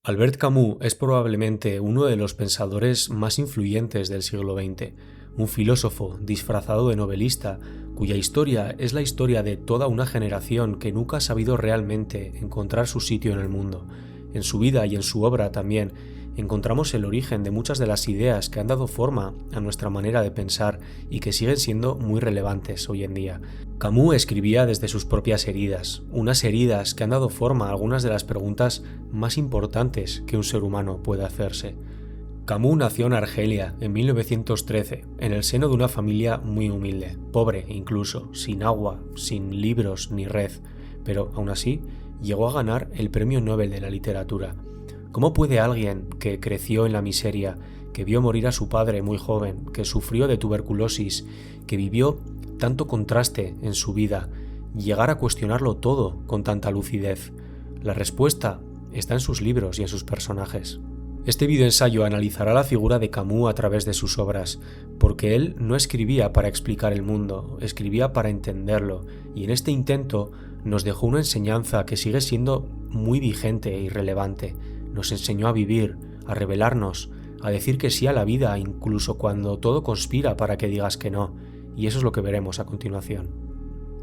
Albert Camus es probablemente uno de los pensadores más influyentes del siglo XX, un filósofo disfrazado de novelista, cuya historia es la historia de toda una generación que nunca ha sabido realmente encontrar su sitio en el mundo. En su vida y en su obra también encontramos el origen de muchas de las ideas que han dado forma a nuestra manera de pensar y que siguen siendo muy relevantes hoy en día. Camus escribía desde sus propias heridas, unas heridas que han dado forma a algunas de las preguntas más importantes que un ser humano puede hacerse. Camus nació en Argelia en 1913, en el seno de una familia muy humilde, pobre incluso, sin agua, sin libros ni red, pero aún así llegó a ganar el Premio Nobel de la Literatura. ¿Cómo puede alguien que creció en la miseria, que vio morir a su padre muy joven, que sufrió de tuberculosis, que vivió tanto contraste en su vida, llegar a cuestionarlo todo con tanta lucidez? La respuesta está en sus libros y en sus personajes. Este videoensayo analizará la figura de Camus a través de sus obras, porque él no escribía para explicar el mundo, escribía para entenderlo, y en este intento nos dejó una enseñanza que sigue siendo muy vigente e irrelevante. Nos enseñó a vivir, a rebelarnos, a decir que sí a la vida, incluso cuando todo conspira para que digas que no, y eso es lo que veremos a continuación.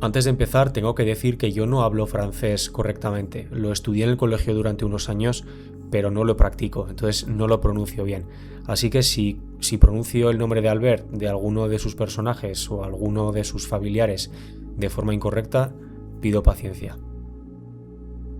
Antes de empezar, tengo que decir que yo no hablo francés correctamente. Lo estudié en el colegio durante unos años, pero no lo practico, entonces no lo pronuncio bien. Así que si pronuncio el nombre de Albert, de alguno de sus personajes o alguno de sus familiares de forma incorrecta, pido paciencia.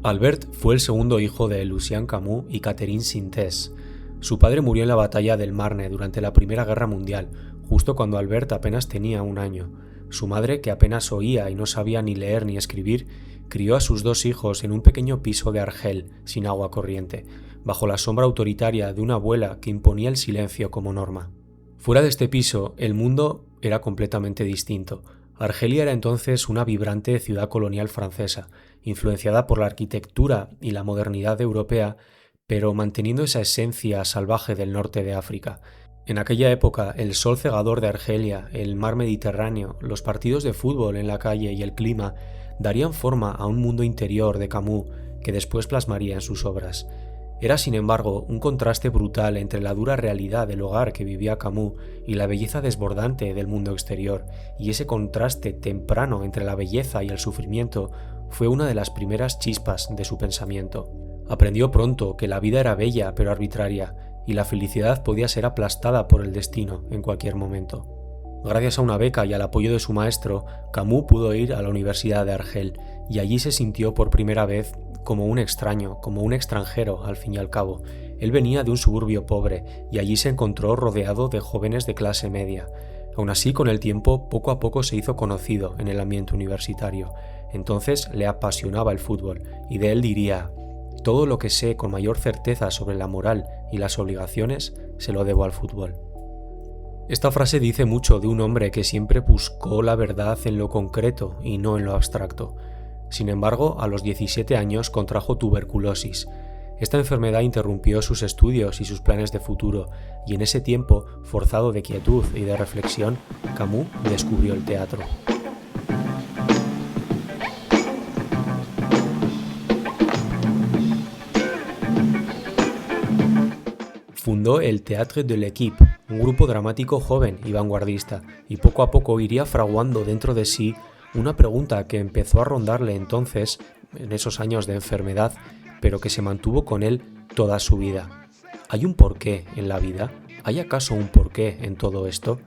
Albert fue el segundo hijo de Lucien Camus y Catherine Sintès. Su padre murió en la batalla del Marne durante la Primera Guerra Mundial, justo cuando Albert apenas tenía 1 año. Su madre, que apenas oía y no sabía ni leer ni escribir, crió a sus 2 hijos en un pequeño piso de Argel, sin agua corriente, bajo la sombra autoritaria de una abuela que imponía el silencio como norma. Fuera de este piso, el mundo era completamente distinto. Argelia era entonces una vibrante ciudad colonial francesa, influenciada por la arquitectura y la modernidad europea, pero manteniendo esa esencia salvaje del norte de África. En aquella época, el sol cegador de Argelia, el mar Mediterráneo, los partidos de fútbol en la calle y el clima darían forma a un mundo interior de Camus que después plasmaría en sus obras. Era, sin embargo, un contraste brutal entre la dura realidad del hogar que vivía Camus y la belleza desbordante del mundo exterior, y ese contraste temprano entre la belleza y el sufrimiento fue una de las primeras chispas de su pensamiento. Aprendió pronto que la vida era bella pero arbitraria, y la felicidad podía ser aplastada por el destino en cualquier momento. Gracias a una beca y al apoyo de su maestro, Camus pudo ir a la Universidad de Argel, y allí se sintió por primera vez como un extraño, como un extranjero al fin y al cabo. Él venía de un suburbio pobre y allí se encontró rodeado de jóvenes de clase media. Aún así, con el tiempo, poco a poco se hizo conocido en el ambiente universitario. Entonces le apasionaba el fútbol y de él diría: todo lo que sé con mayor certeza sobre la moral y las obligaciones se lo debo al fútbol. Esta frase dice mucho de un hombre que siempre buscó la verdad en lo concreto y no en lo abstracto. Sin embargo, a los 17 años contrajo tuberculosis. Esta enfermedad interrumpió sus estudios y sus planes de futuro, y en ese tiempo, forzado de quietud y de reflexión, Camus descubrió el teatro. Fundó el Théâtre de l'Équipe, un grupo dramático joven y vanguardista, y poco a poco iría fraguando dentro de sí una pregunta que empezó a rondarle entonces, en esos años de enfermedad, pero que se mantuvo con él toda su vida. ¿Hay un porqué en la vida? ¿Hay acaso un porqué en todo esto?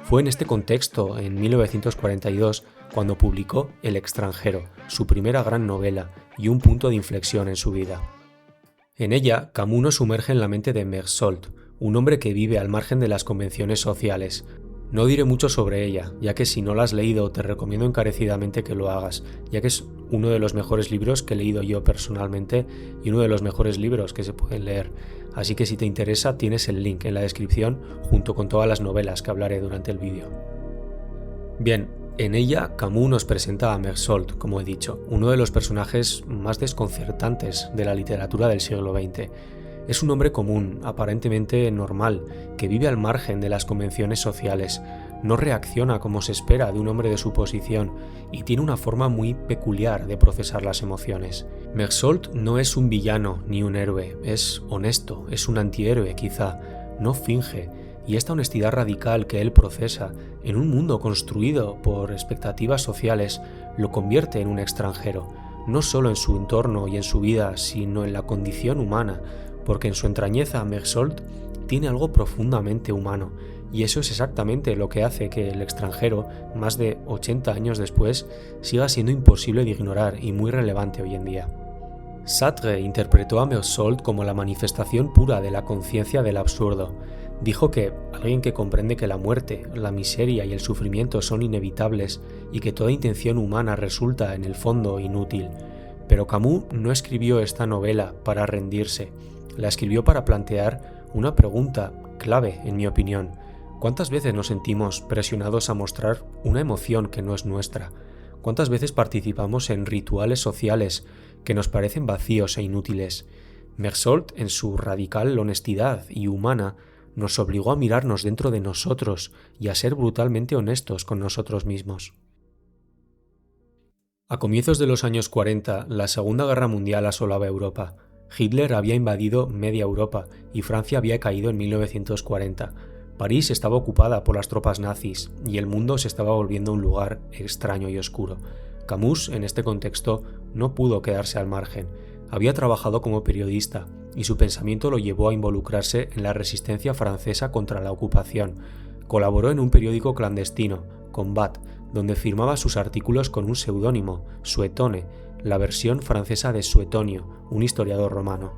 Fue en este contexto, en 1942, cuando publicó El extranjero, su primera gran novela y un punto de inflexión en su vida. En ella, Camus nos sumerge en la mente de Mersault, un hombre que vive al margen de las convenciones sociales. No diré mucho sobre ella, ya que si no la has leído te recomiendo encarecidamente que lo hagas, ya que es uno de los mejores libros que he leído yo personalmente y uno de los mejores libros que se pueden leer. Así que si te interesa tienes el link en la descripción junto con todas las novelas que hablaré durante el vídeo. Bien, en ella Camus nos presenta a Mersault, como he dicho, uno de los personajes más desconcertantes de la literatura del siglo XX. Es un hombre común, aparentemente normal, que vive al margen de las convenciones sociales. no reacciona como se espera de un hombre de su posición y tiene una forma muy peculiar de procesar las emociones. Mersault no es un villano ni un héroe, es honesto, es un antihéroe quizá, no finge, y esta honestidad radical que él procesa en un mundo construido por expectativas sociales lo convierte en un extranjero, no solo en su entorno y en su vida, sino en la condición humana, porque en su entrañeza Mersault tiene algo profundamente humano, y eso es exactamente lo que hace que el extranjero, más de 80 años después, siga siendo imposible de ignorar y muy relevante hoy en día. Sartre interpretó a Mersault como la manifestación pura de la conciencia del absurdo. Dijo que alguien que comprende que la muerte, la miseria y el sufrimiento son inevitables y que toda intención humana resulta en el fondo inútil. Pero Camus no escribió esta novela para rendirse, la escribió para plantear una pregunta clave, en mi opinión. ¿Cuántas veces nos sentimos presionados a mostrar una emoción que no es nuestra? ¿Cuántas veces participamos en rituales sociales que nos parecen vacíos e inútiles? Mersault, en su radical honestidad y humana, nos obligó a mirarnos dentro de nosotros y a ser brutalmente honestos con nosotros mismos. A comienzos de los años 40, la Segunda Guerra Mundial asolaba Europa. Hitler había invadido media Europa y Francia había caído en 1940. París estaba ocupada por las tropas nazis y el mundo se estaba volviendo un lugar extraño y oscuro. Camus, en este contexto, no pudo quedarse al margen. Había trabajado como periodista y su pensamiento lo llevó a involucrarse en la resistencia francesa contra la ocupación. Colaboró en un periódico clandestino, Combat, donde firmaba sus artículos con un seudónimo, Suetone, la versión francesa de Suetonio, un historiador romano.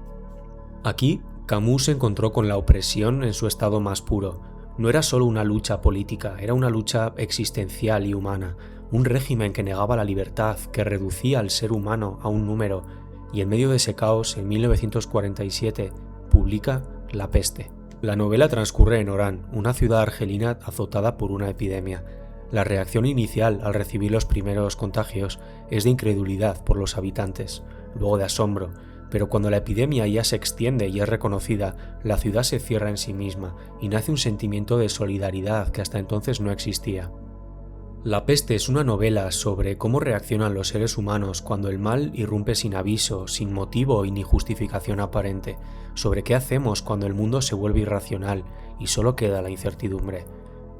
Aquí, Camus se encontró con la opresión en su estado más puro. No era solo una lucha política, era una lucha existencial y humana, un régimen que negaba la libertad, que reducía al ser humano a un número, y en medio de ese caos, en 1947, publica La peste. La novela transcurre en Orán, una ciudad argelina azotada por una epidemia. La reacción inicial al recibir los primeros contagios es de incredulidad por los habitantes, luego de asombro, pero cuando la epidemia ya se extiende y es reconocida, la ciudad se cierra en sí misma y nace un sentimiento de solidaridad que hasta entonces no existía. La peste es una novela sobre cómo reaccionan los seres humanos cuando el mal irrumpe sin aviso, sin motivo y ni justificación aparente, sobre qué hacemos cuando el mundo se vuelve irracional y solo queda la incertidumbre.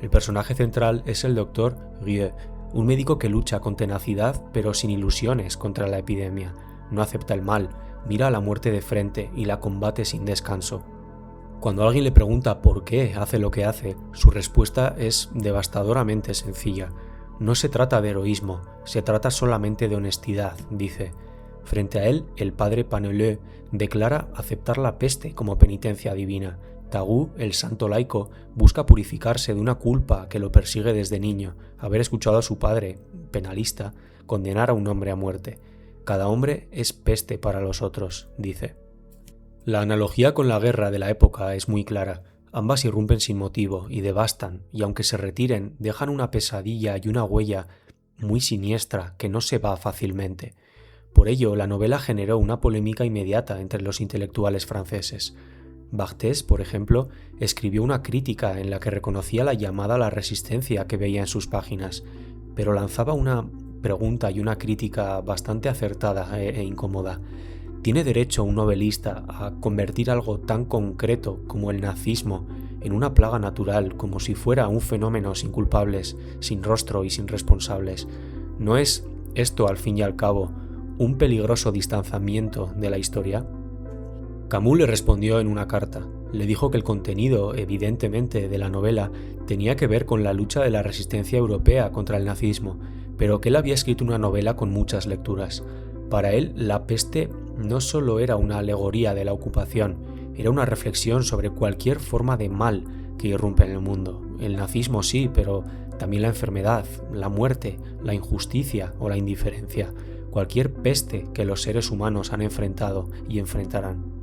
El personaje central es el Dr. Rieu, un médico que lucha con tenacidad pero sin ilusiones contra la epidemia. No acepta el mal, mira a la muerte de frente y la combate sin descanso. Cuando alguien le pregunta por qué hace lo que hace, su respuesta es devastadoramente sencilla. No se trata de heroísmo, se trata solamente de honestidad, dice. Frente a él, el padre Paneleu declara aceptar la peste como penitencia divina. Tagu, el santo laico, busca purificarse de una culpa que lo persigue desde niño, haber escuchado a su padre, penalista, condenar a un hombre a muerte. Cada hombre es peste para los otros, dice. La analogía con la guerra de la época es muy clara. Ambas irrumpen sin motivo y devastan, y aunque se retiren, dejan una pesadilla y una huella muy siniestra que no se va fácilmente. Por ello, la novela generó una polémica inmediata entre los intelectuales franceses. Barthes, por ejemplo, escribió una crítica en la que reconocía la llamada a la resistencia que veía en sus páginas, pero lanzaba una pregunta y una crítica bastante acertada e incómoda. ¿Tiene derecho un novelista a convertir algo tan concreto como el nazismo en una plaga natural, como si fuera un fenómeno sin culpables, sin rostro y sin responsables? ¿No es esto, al fin y al cabo, un peligroso distanciamiento de la historia? Camus le respondió en una carta. Le dijo que el contenido, evidentemente, de la novela tenía que ver con la lucha de la resistencia europea contra el nazismo, pero que él había escrito una novela con muchas lecturas. Para él, la peste no solo era una alegoría de la ocupación, era una reflexión sobre cualquier forma de mal que irrumpe en el mundo. El nazismo sí, pero también la enfermedad, la muerte, la injusticia o la indiferencia, cualquier peste que los seres humanos han enfrentado y enfrentarán.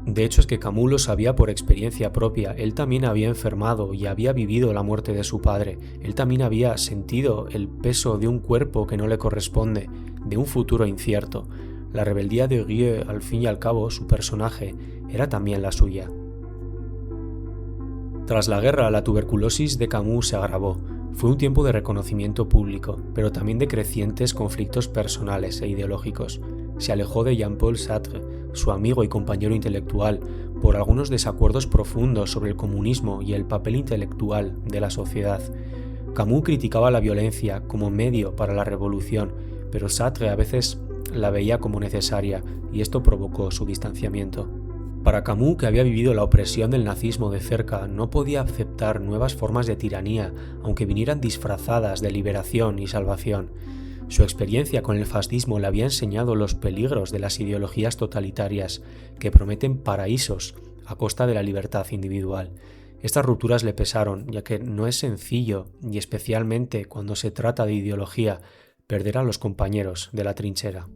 De hecho, es que Camus lo sabía por experiencia propia. Él también había enfermado y había vivido la muerte de su padre. Él también había sentido el peso de un cuerpo que no le corresponde, de un futuro incierto. La rebeldía de Rieu, al fin y al cabo, su personaje, era también la suya. Tras la guerra, la tuberculosis de Camus se agravó. Fue un tiempo de reconocimiento público, pero también de crecientes conflictos personales e ideológicos. Se alejó de Jean-Paul Sartre, su amigo y compañero intelectual, por algunos desacuerdos profundos sobre el comunismo y el papel intelectual de la sociedad. Camus criticaba la violencia como medio para la revolución, pero Sartre a veces la veía como necesaria, y esto provocó su distanciamiento. Para Camus, que había vivido la opresión del nazismo de cerca, no podía aceptar nuevas formas de tiranía, aunque vinieran disfrazadas de liberación y salvación. Su experiencia con el fascismo le había enseñado los peligros de las ideologías totalitarias, que prometen paraísos a costa de la libertad individual. Estas rupturas le pesaron, ya que no es sencillo, y especialmente cuando se trata de ideología, perder a los compañeros de la trinchera.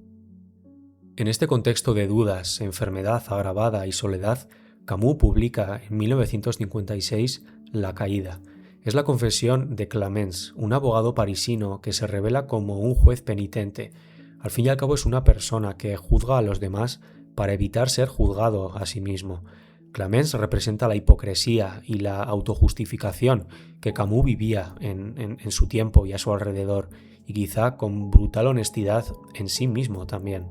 En este contexto de dudas, enfermedad agravada y soledad, Camus publica en 1956 La caída. Es la confesión de Clamence, un abogado parisino que se revela como un juez penitente. Al fin y al cabo es una persona que juzga a los demás para evitar ser juzgado a sí mismo. Clamence representa la hipocresía y la autojustificación que Camus vivía en su tiempo y a su alrededor, y quizá con brutal honestidad en sí mismo también.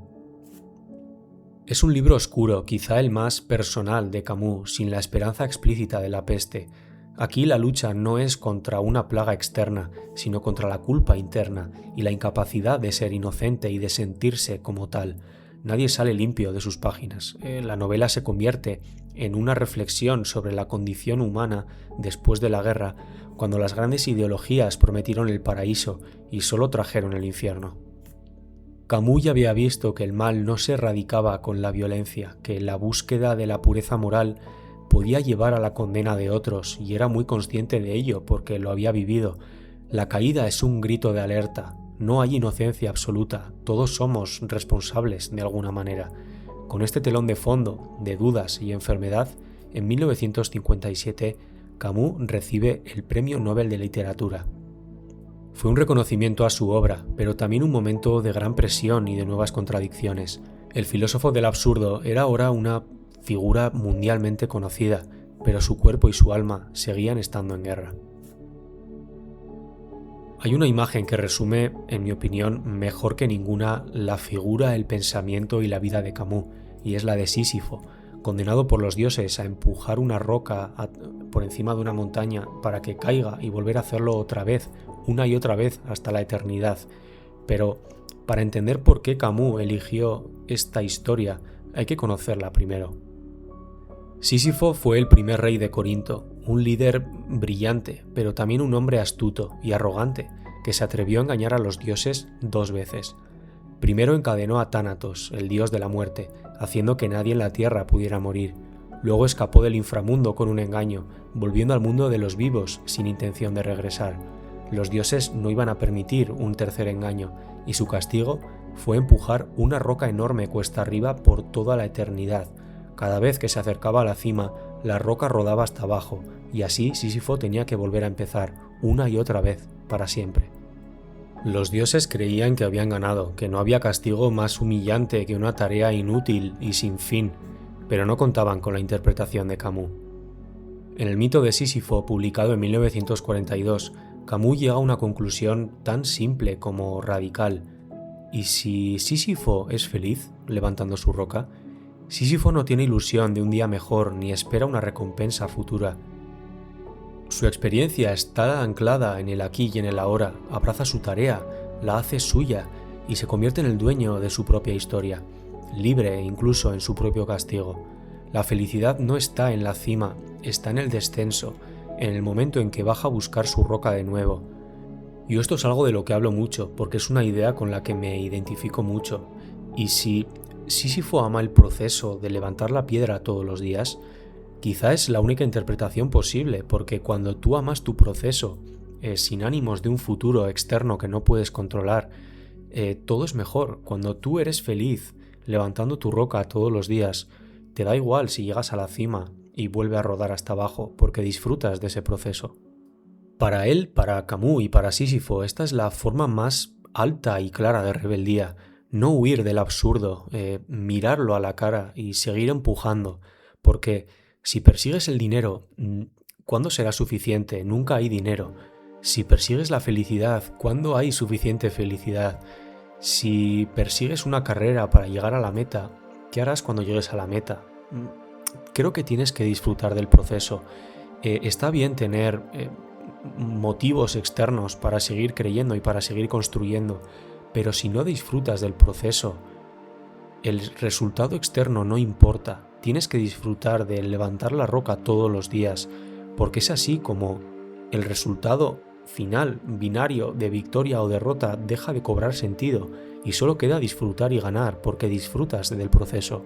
Es un libro oscuro, quizá el más personal de Camus, sin la esperanza explícita de la peste. Aquí la lucha no es contra una plaga externa, sino contra la culpa interna y la incapacidad de ser inocente y de sentirse como tal. Nadie sale limpio de sus páginas. La novela se convierte en una reflexión sobre la condición humana después de la guerra, cuando las grandes ideologías prometieron el paraíso y solo trajeron el infierno. Camus ya había visto que el mal no se erradicaba con la violencia, que la búsqueda de la pureza moral podía llevar a la condena de otros, y era muy consciente de ello porque lo había vivido. La caída es un grito de alerta. No hay inocencia absoluta, todos somos responsables de alguna manera. Con este telón de fondo, de dudas y enfermedad, en 1957 Camus recibe el Premio Nobel de Literatura. Fue un reconocimiento a su obra, pero también un momento de gran presión y de nuevas contradicciones. El filósofo del absurdo era ahora una figura mundialmente conocida, pero su cuerpo y su alma seguían estando en guerra. Hay una imagen que resume, en mi opinión, mejor que ninguna la figura, el pensamiento y la vida de Camus, y es la de Sísifo, condenado por los dioses a empujar una roca por encima de una montaña para que caiga y volver a hacerlo otra vez, una y otra vez hasta la eternidad. Pero para entender por qué Camus eligió esta historia, hay que conocerla primero. Sísifo fue el primer rey de Corinto, un líder brillante, pero también un hombre astuto y arrogante, que se atrevió a engañar a los dioses 2 veces. Primero encadenó a Tánatos, el dios de la muerte, haciendo que nadie en la tierra pudiera morir. Luego escapó del inframundo con un engaño, volviendo al mundo de los vivos sin intención de regresar. Los dioses no iban a permitir un tercer engaño, y su castigo fue empujar una roca enorme cuesta arriba por toda la eternidad. Cada vez que se acercaba a la cima, la roca rodaba hasta abajo, y así Sísifo tenía que volver a empezar, una y otra vez, para siempre. Los dioses creían que habían ganado, que no había castigo más humillante que una tarea inútil y sin fin, pero no contaban con la interpretación de Camus. En el mito de Sísifo, publicado en 1942, Camus llega a una conclusión tan simple como radical. ¿Y si Sísifo es feliz, levantando su roca? Sísifo no tiene ilusión de un día mejor ni espera una recompensa futura. Su experiencia está anclada en el aquí y en el ahora, abraza su tarea, la hace suya y se convierte en el dueño de su propia historia, libre incluso en su propio castigo. La felicidad no está en la cima, está en el descenso, en el momento en que baja a buscar su roca de nuevo. Y esto es algo de lo que hablo mucho, porque es una idea con la que me identifico mucho. Y si Sísifo ama el proceso de levantar la piedra todos los días, quizá es la única interpretación posible, porque cuando tú amas tu proceso, sin ánimos de un futuro externo que no puedes controlar, todo es mejor. Cuando tú eres feliz levantando tu roca todos los días, te da igual si llegas a la cima y vuelve a rodar hasta abajo, porque disfrutas de ese proceso. Para él, para Camus y para Sísifo, esta es la forma más alta y clara de rebeldía. No huir del absurdo, mirarlo a la cara y seguir empujando, porque si persigues el dinero, ¿cuándo será suficiente? Nunca hay dinero. Si persigues la felicidad, ¿cuándo hay suficiente felicidad? Si persigues una carrera para llegar a la meta, ¿qué harás cuando llegues a la meta? Creo que tienes que disfrutar del proceso. Está bien tener motivos externos para seguir creyendo y para seguir construyendo, pero si no disfrutas del proceso, el resultado externo no importa. Tienes que disfrutar de levantar la roca todos los días, porque es así como el resultado final, binario, de victoria o derrota deja de cobrar sentido y solo queda disfrutar y ganar porque disfrutas del proceso.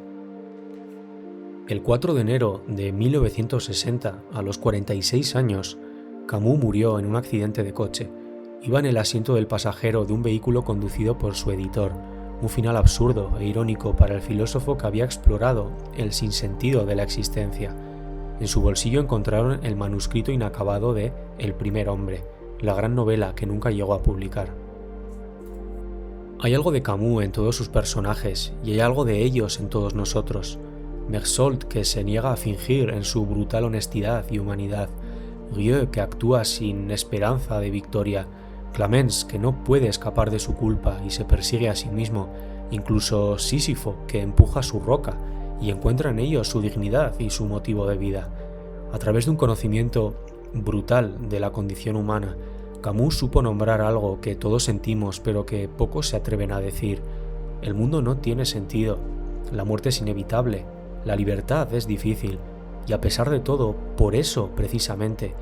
El 4 de enero de 1960, a los 46 años, Camus murió en un accidente de coche. Iba en el asiento del pasajero de un vehículo conducido por su editor, un final absurdo e irónico para el filósofo que había explorado el sinsentido de la existencia. En su bolsillo encontraron el manuscrito inacabado de El primer hombre, la gran novela que nunca llegó a publicar. Hay algo de Camus en todos sus personajes y hay algo de ellos en todos nosotros. Mersault, que se niega a fingir en su brutal honestidad y humanidad, Rieu, que actúa sin esperanza de victoria, Clamence, que no puede escapar de su culpa y se persigue a sí mismo, incluso Sísifo, que empuja su roca y encuentra en ellos su dignidad y su motivo de vida. A través de un conocimiento brutal de la condición humana, Camus supo nombrar algo que todos sentimos pero que pocos se atreven a decir. El mundo no tiene sentido, la muerte es inevitable, la libertad es difícil y a pesar de todo, por eso precisamente,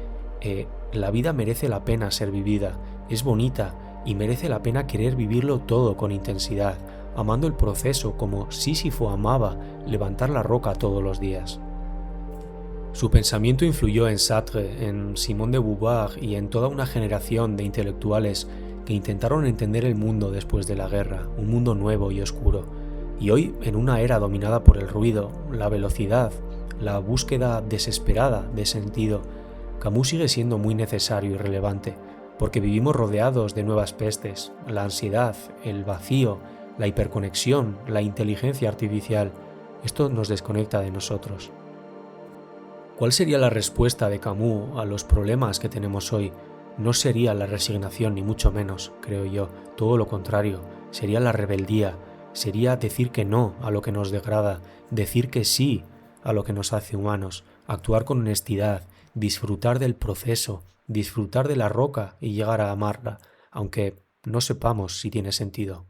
la vida merece la pena ser vivida, es bonita y merece la pena querer vivirlo todo con intensidad, amando el proceso como Sísifo amaba levantar la roca todos los días. Su pensamiento influyó en Sartre, en Simone de Beauvoir y en toda una generación de intelectuales que intentaron entender el mundo después de la guerra, un mundo nuevo y oscuro. Y hoy, en una era dominada por el ruido, la velocidad, la búsqueda desesperada de sentido, Camus sigue siendo muy necesario y relevante, porque vivimos rodeados de nuevas pestes, la ansiedad, el vacío, la hiperconexión, la inteligencia artificial. Esto nos desconecta de nosotros. ¿Cuál sería la respuesta de Camus a los problemas que tenemos hoy? No sería la resignación, ni mucho menos, creo yo, todo lo contrario, sería la rebeldía, sería decir que no a lo que nos degrada, decir que sí a lo que nos hace humanos, actuar con honestidad, disfrutar del proceso, disfrutar de la roca y llegar a amarla, aunque no sepamos si tiene sentido.